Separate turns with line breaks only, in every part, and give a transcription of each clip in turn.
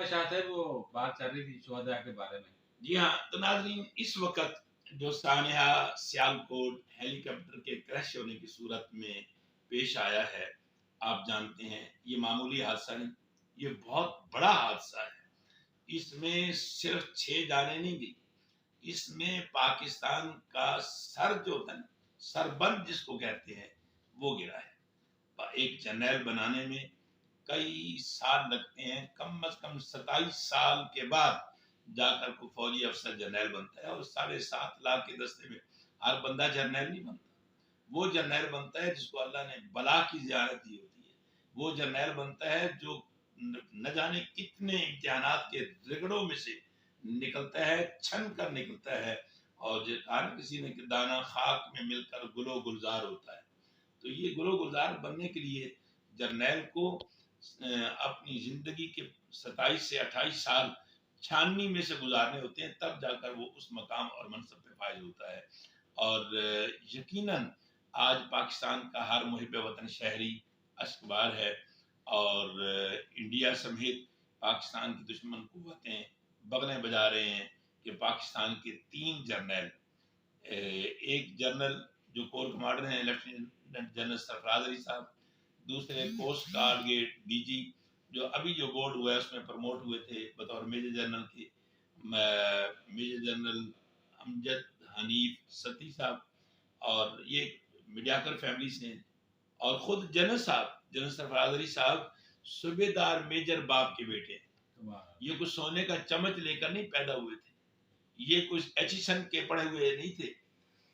شاہد ہے وہ بات چل رہی تھی شہداء کے بارے میں.
جی ہاں، تو ناظرین اس وقت جو سانحہ سیالکوٹ ہیلی کاپٹر کے کریش ہونے کی صورت میں پیش آیا ہے، آپ جانتے ہیں یہ معمولی حادثہ نہیں، یہ بہت بڑا حادثہ ہے. اس میں صرف 6 جانیں نہیں گئی، اس میں پاکستان کا سر جو ہوتا ہے نا، سربند جس کو کہتے ہیں، وہ گرا ہے. ایک جرنیل بنانے میں کئی سال لگتے ہیں، کم از کم 27 سال کے بعد جا کر کوئی فوجی افسر جرنیل بنتا ہے، اور 7.5 لاکھ کے دستے میں ہر بندہ جرنیل نہیں بنتا. وہ جرنیل بنتا ہے جس کو اللہ نے بلا کی زیارت دی ہوتی ہے. وہ جرنیل بنتا ہے جو نہ جانے کتنے امتحانات کے رگڑوں میں سے نکلتا ہے، چھن کر نکلتا ہے، اور کسی نے دانا خاک میں مل کر گل و گلزار ہوتا ہے. تو یہ گل و گلزار بننے کے لیے جرنیل کو اپنی زندگی کے 27 سے 28 سال چھاننی میں سے گزارنے ہوتے ہیں، تب جا کر وہ اس مقام اور منصب پہ فائز ہوتا ہے. اور یقیناً آج پاکستان کا ہر محب وطن شہری اشکبار ہے، اور انڈیا سمیت پاکستان کی دشمن قوتیں بغلیں بجا رہے ہیں کہ پاکستان کے 3 جرنیل، ایک جنرل جو کور کمانڈر ہیں لیفٹیننٹ جنرل سرفراز علی صاحب، دوسرے کوسٹ گارڈ کے ڈی جی جو ابھی جو بورڈ ہوا ہے اس میں پروموٹ ہوئے تھے بطور میجر جنرل کے، میجر جنرل امجد حنیف ستی صاحب، اور یہ میڈیاکر فیملی سے ہیں. اور خود جنرل صاحب، جنرل سرفراز علی صاحب صوبے دار میجر باپ کے بیٹے ہیں. یہ کچھ سونے کا چمچ لے کر نہیں پیدا ہوئے تھے، یہ کچھ ایچیسن کے پڑھے ہوئے نہیں تھے،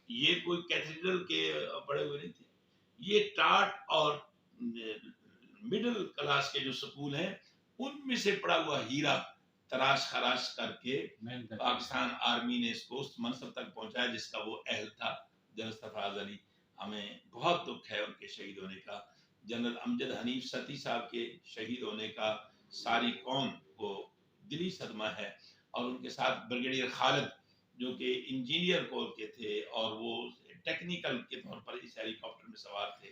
یہ کوئی کیتھیڈرل کے پڑھے ہوئے نہیں تھے. یہ ٹاٹ اور مڈل کلاس کے جو سکول ہیں ان میں سے پڑا ہوا ہیرا تراش خراش کر کے پاکستان آرمی نے اس کو اس منصب تک پہنچایا جس کا وہ اہل تھا. جنرل سرفراز علی، ہمیں بہت دکھ ہے ان کے شہید ہونے کا. جنرل امجد حنیف ستی صاحب کے شہید ہونے کا ساری قوم کو دلی صدمہ ہے. اور ان کے ساتھ بریگیڈیئر خالد جو کہ انجینئر کور کے تھے اور وہ ٹیکنیکل کے طور پر اس ہیلی کاپٹر میں سوار تھے.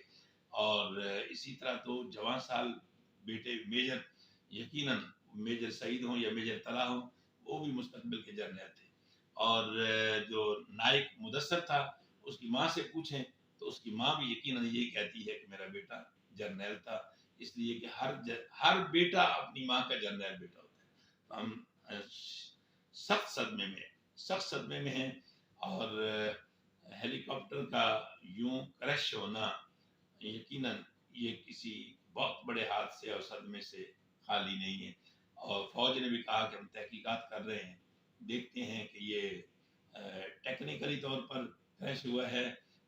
اور اسی طرح تو جوان سال بیٹے میجر، یقیناً میجر سعید ہوں یا میجر طلحہ ہوں، وہ بھی مستقبل کے جرنیل تھے. اور جو نائک مدثر تھا اس کی ماں سے پوچھیں تو اس کی ماں بھی یقیناً یہی کہتی ہے کہ میرا بیٹا جرنیل تھا، اس لیے کہ ہر بیٹا اپنی ماں کا جرنیل بیٹا ہوتا ہے. ہم سخت صدمے میں ہیں. اور ہیلی کاپٹر کا یوں کریش ہونا یقیناً یہ کسی بہت بڑے حادثے اور صدمے سے خالی نہیں ہے. اور فوج نے بھی کہا کہ ہم تحقیقات کر رہے ہیں، دیکھتے ہیں کہ یہ ٹیکنیکلی طور پر کریش ہوا ہے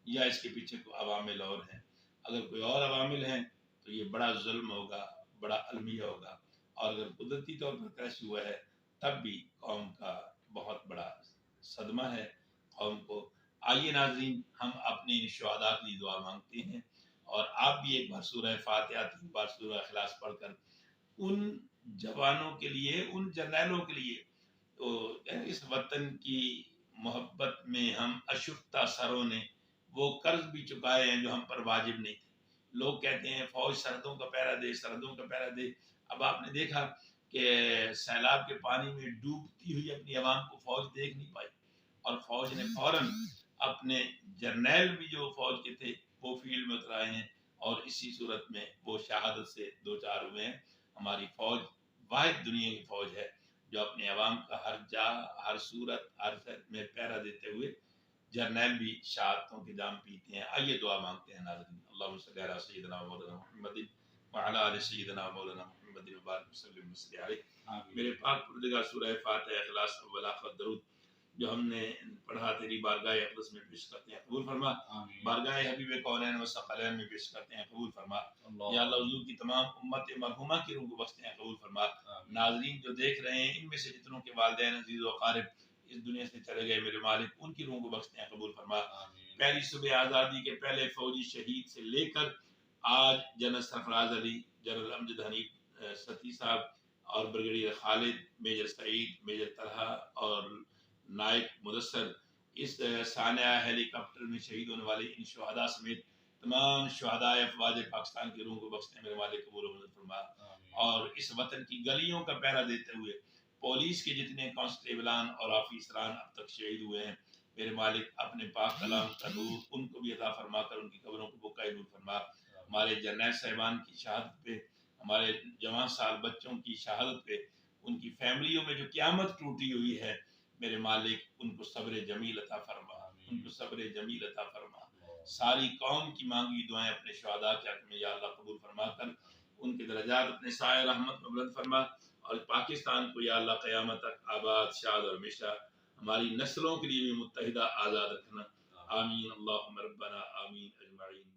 یا اس کے پیچھے کوئی عوامل اور ہیں. اگر کوئی اور عوامل ہیں تو یہ بڑا ظلم ہوگا، بڑا المیہ ہوگا. اور اگر قدرتی طور پر کریش ہوا ہے تب بھی قوم کا بہت بڑا صدمہ ہے قوم کو. آئیے ناظرین، ہم اپنے ان شہداء کی دعا مانگتے ہیں، اور آپ بھی ایک بار سورہ فاتحہ 3 بار سورہ اخلاص پڑھ کر ان جوانوں کے لیے، ان جرنیلوں کے لیے، تو اس وطن کی محبت میں ہم اشفتہ سروں نے وہ قرض بھی چکائے ہیں جو ہم پر واجب نہیں تھے. لوگ کہتے ہیں فوج سرحدوں کا پہرا دے، سرحدوں کا پہرا دے. اب آپ نے دیکھا کہ سیلاب کے پانی میں ڈوبتی ہوئی اپنی عوام کو فوج دیکھ نہیں پائی، اور فوج نے فوراً اپنے جرنیل بھی جو فوج کے تھے وہ فیلڈ میں اترائے ہیں، اور اسی صورت میں وہ شہادت سے دو چار ہوئے ہیں. ہماری فوج واحد دنیا کی فوج ہے جو اپنے عوام کا ہر جا، ہر صورت، ہر صورت میں پہرا دیتے ہوئے جرنیل بھی شہادتوں کے جام پیتے ہیں. آئیے دعا مانگتے ہیں ناظرین. اللہم صلی علی سیدنا مولانا محمد وعلی آل سیدنا مولانا محمد وبارک وسلم علیہ. میرے پاک پروردگار سورہ فاتحہ اخلاص اول آخر درود جو ہم نے پڑھا تیری بارگاہ اقدس میں پیش کرتے ہیں، قبول فرما. بارگاہ حبیب کونین و ثقلین میں پیش کرتے ہیں، قبول فرما. یا اللہ حضور کی تمام امت مرحومہ کی روح کو بخشتے ہیں، قبول فرما. ناظرین جو دیکھ رہے ہیں ان میں سے جتنوں کے والدین عزیز و اقارب اس دنیا سے چلے گئے میرے مالک، ان کی روح کو بخشتے ہیں، قبول فرما. پہلی صبح آزادی کے پہلے فوجی شہید سے لے کر آج جنرل سرفراز علی، جنرل امجد حنیف ستی صاحب، اور بریگیڈیئر خالد، میجر سعید، میجر طلحہ اور نائک مدثر، اس سانحہ ہیلی کاپٹر میں شہید ہونے والے ان شہداء سمیت تمام شہداء افواج پاکستان کی روح کو بخشتے ہیں میرے مالک، قبول و منظور فرما. اور اس وطن کی گلیوں کا پہرا دیتے ہوئے پولیس کے جتنے کانسٹیبلان اور آفیسران اب تک شہید ہوئے ہیں، میرے مالک اپنے پاک کلام کا نور ان کو بھی عطا فرما کر ان کی قبروں کو بقائے نور فرما۔ ہمارے جرنیل صاحبان کی شہادت پہ، ہمارے جوان سال بچوں کی شہادت پہ، ان کی فیملیوں میں جو قیامت ٹوٹی ہوئی ہے، میرے مالک ان کو صبر جمیل عطا فرما، ان کو صبر جمیل عطا فرما۔ ساری قوم کی مانگی دعائیں اپنے شہداء کے حق میں یا اللہ قبول فرما کر ان کے درجات اپنے سایہ رحمت میں بلند فرما، اور پاکستان کو یا اللہ قیامت تک آباد، شاد اور ہمیشہ ہماری نسلوں کے لیے بھی متحدہ آزاد رکھنا۔ آمین اللہم ربنا آمین اجمعین۔